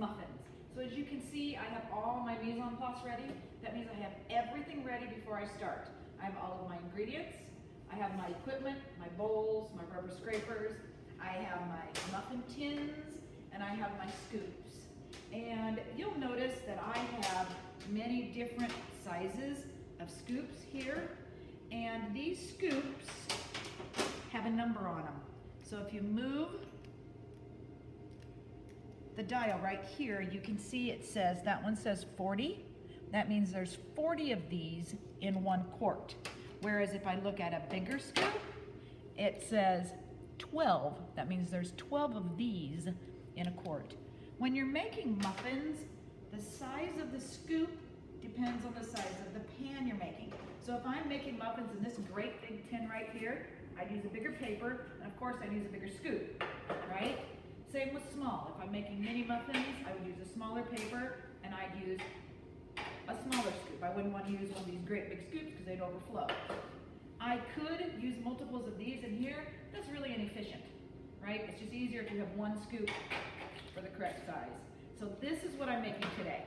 muffins. So as you can see, I have all my mise en place ready. That means I have everything ready before I start. I have all of my ingredients, I have my equipment, my bowls, my rubber scrapers, I have my muffin tins, and I have my scoops. And you'll notice that I have many different sizes of scoops here, and these scoops have a number on them. So if you move the dial right here, you can see it says, that one says 40. That means there's 40 of these in 1 quart. Whereas if I look at a bigger scoop, it says 12. That means there's 12 of these in a quart. When you're making muffins, the size of the scoop depends on the size of the pan you're making. So if I'm making muffins in this great big tin right here, I'd use a bigger paper, and of course I'd use a bigger scoop, right? Same with small. If I'm making mini muffins, I would use a smaller paper, and I'd use a smaller scoop. I wouldn't want to use one of these great big scoops because they'd overflow. I could use multiples of these in here. That's really inefficient, right? It's just easier if you have 1 scoop for the correct size. So this is what I'm making today.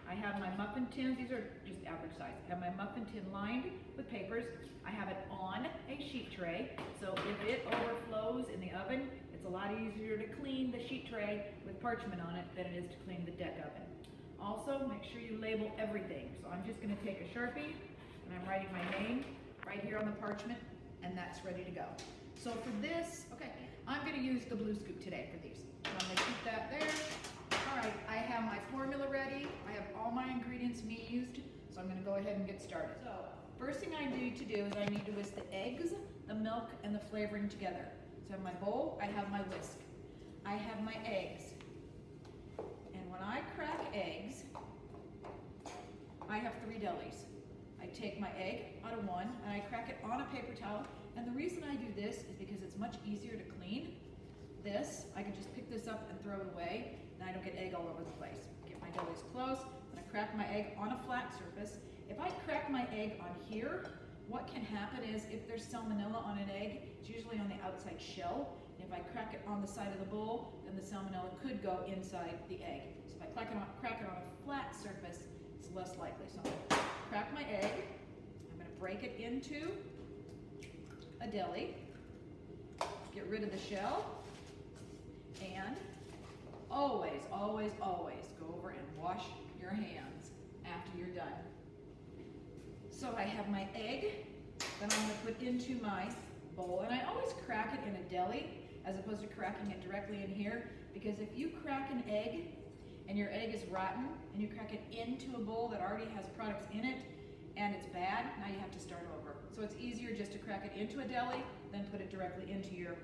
I have my muffin tins, these are just average size. I have my muffin tin lined with papers. I have it on a sheet tray, so if it overflows in the oven, it's a lot easier to clean the sheet tray with parchment on it than it is to clean the deck oven. Also, make sure you label everything. So I'm just gonna take a Sharpie, and I'm writing my name right here on the parchment, and that's ready to go. So for this, okay, I'm gonna use the blue scoop today for these. So I'm gonna keep that there. All right, I have my formula ready. I have all my ingredients measured, so I'm gonna go ahead and get started. So first thing I need to do is I need to whisk the eggs, the milk, and the flavoring together. So I have my bowl, I have my whisk. I have my eggs. And when I crack eggs, I have 3 delis. I take my egg out of one and I crack it on a paper towel. And the reason I do this is because it's much easier to clean. This, I can just pick this up and throw it away, and I don't get egg all over the place. Get my delis close, and I crack my egg on a flat surface. If I crack my egg on here, what can happen is if there's salmonella on an egg, it's usually on the outside shell. And if I crack it on the side of the bowl, then the salmonella could go inside the egg. So if I crack it on a flat surface, it's less likely. So I'm gonna crack my egg, I'm gonna break it into a deli, get rid of the shell, and always, always, always go over and wash your hands after you're done. So I have my egg that I'm going to put into my bowl, and I always crack it in a deli as opposed to cracking it directly in here, because if you crack an egg and your egg is rotten and you crack it into a bowl that already has products in it and it's bad, now you have to start over. So it's easier just to crack it into a deli than put it directly into your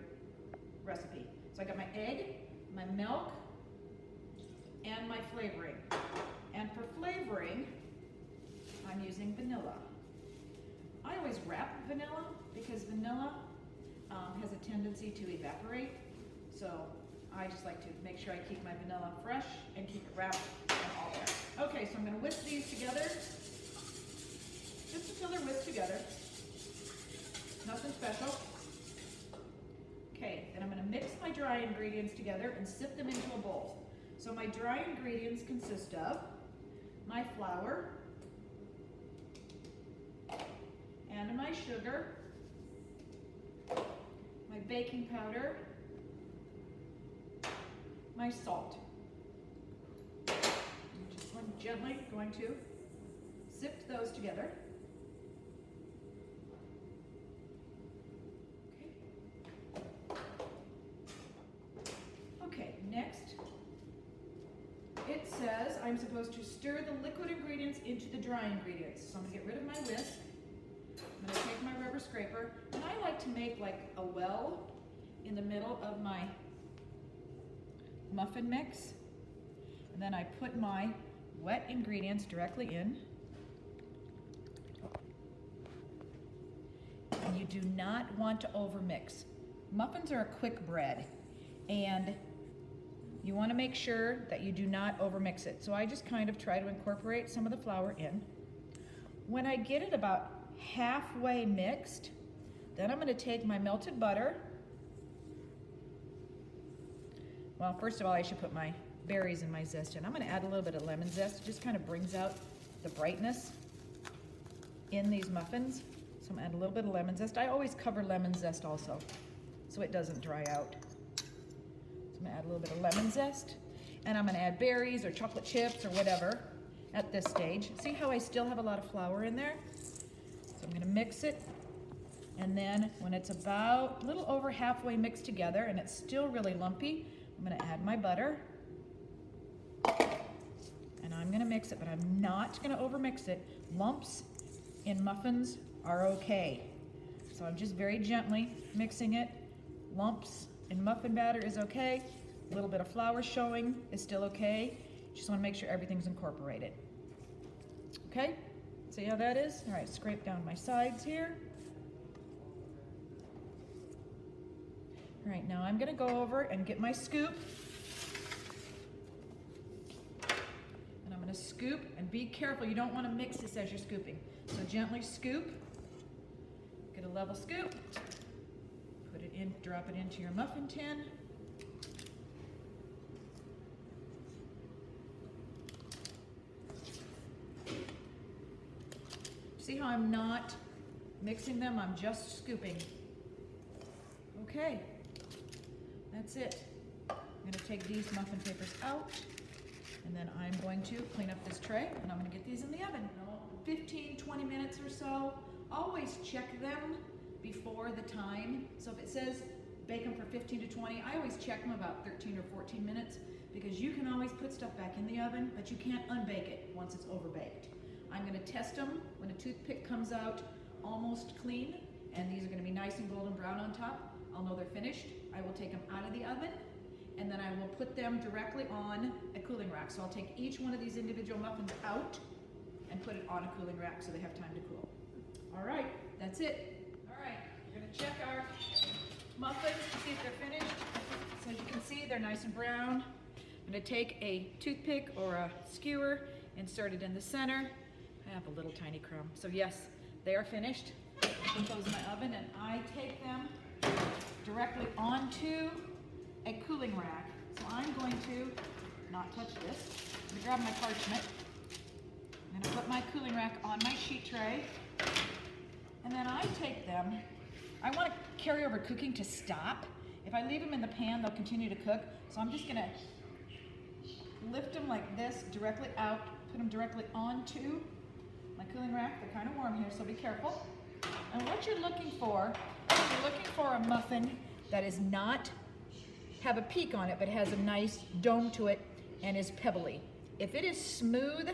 recipe. So I got my egg, my milk, and my flavoring. And for flavoring, I'm using vanilla. I always wrap vanilla because vanilla has a tendency to evaporate. So I just like to make sure I keep my vanilla fresh and keep it wrapped and all that. Okay, so I'm gonna whisk these together, just until they're whisked together. Nothing special. Okay, then I'm gonna mix my dry ingredients together and sift them into a bowl. So my dry ingredients consist of my flour and my sugar, my baking powder, my salt. I'm just gently going to sift those together. Okay, next, it says I'm supposed to stir the liquid ingredients into the dry ingredients. So I'm gonna get rid of my whisk. I'm gonna take my rubber scraper, and I like to make like a well in the middle of my muffin mix. And then I put my wet ingredients directly in. And you do not want to overmix. Muffins are a quick bread, and you want to make sure that you do not overmix it. So I just kind of try to incorporate some of the flour in. When I get it about halfway mixed, then I'm going to take my melted butter. Well, first of all, I should put my berries in my zest, and I'm gonna add a little bit of lemon zest. It just kind of brings out the brightness in these muffins. So I'm gonna add a little bit of lemon zest. I always cover lemon zest also, so it doesn't dry out. So I'm gonna add a little bit of lemon zest, and I'm gonna add berries or chocolate chips or whatever at this stage. See how I still have a lot of flour in there? So I'm gonna mix it, and then when it's about a little over halfway mixed together and it's still really lumpy, I'm gonna add my butter. And I'm gonna mix it, but I'm not gonna overmix it. Lumps in muffins are okay. So I'm just very gently mixing it. Lumps in muffin batter is okay. A little bit of flour showing is still okay. Just wanna make sure everything's incorporated. Okay, see how that is? All right, scrape down my sides here. All right, now I'm gonna go over and get my scoop. And I'm gonna scoop, and be careful, you don't wanna mix this as you're scooping. So gently scoop, get a level scoop, put it in, drop it into your muffin tin. See how I'm not mixing them, I'm just scooping. Okay, that's it. I'm gonna take these muffin papers out, and then I'm going to clean up this tray, and I'm gonna get these in the oven. 15, 20 minutes or so. Always check them before the time. So if it says bake them for 15 to 20, I always check them about 13 or 14 minutes, because you can always put stuff back in the oven, but you can't unbake it once it's overbaked. I'm gonna test them when a toothpick comes out almost clean, and these are gonna be nice and golden brown on top. I'll know they're finished. I will take them out of the oven, and then I will put them directly on a cooling rack. So I'll take each one of these individual muffins out and put it on a cooling rack so they have time to cool. All right, that's it. All right, we're gonna check our muffins to see if they're finished. So as you can see, they're nice and brown. I'm gonna take a toothpick or a skewer, insert it in the center. I have a little tiny crumb. So yes, they are finished. Put those in my oven, and I take them directly onto a cooling rack. So I'm going to not touch this. I'm gonna grab my parchment. I'm gonna put my cooling rack on my sheet tray, and then I take them. I want to carry over cooking to stop. If I leave them in the pan, they'll continue to cook. So I'm just gonna lift them like this directly out, put them directly onto my cooling rack. They're kind of warm here, so be careful. And what you're looking for a muffin that is not have a peak on it, but has a nice dome to it and is pebbly. If it is smooth,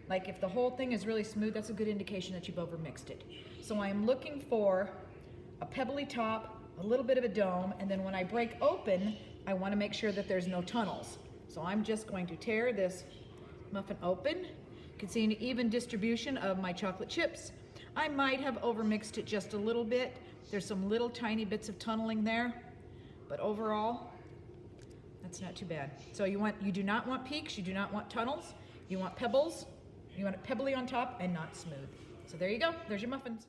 like if the whole thing is really smooth, that's a good indication that you've overmixed it. So I'm looking for a pebbly top, a little bit of a dome, and then when I break open, I want to make sure that there's no tunnels. So I'm just going to tear this muffin open. You can see an even distribution of my chocolate chips. I might have overmixed it just a little bit. There's some little tiny bits of tunneling there, but overall, that's not too bad. So you do not want peaks, you do not want tunnels, you want pebbles, you want it pebbly on top and not smooth. So there you go, there's your muffins.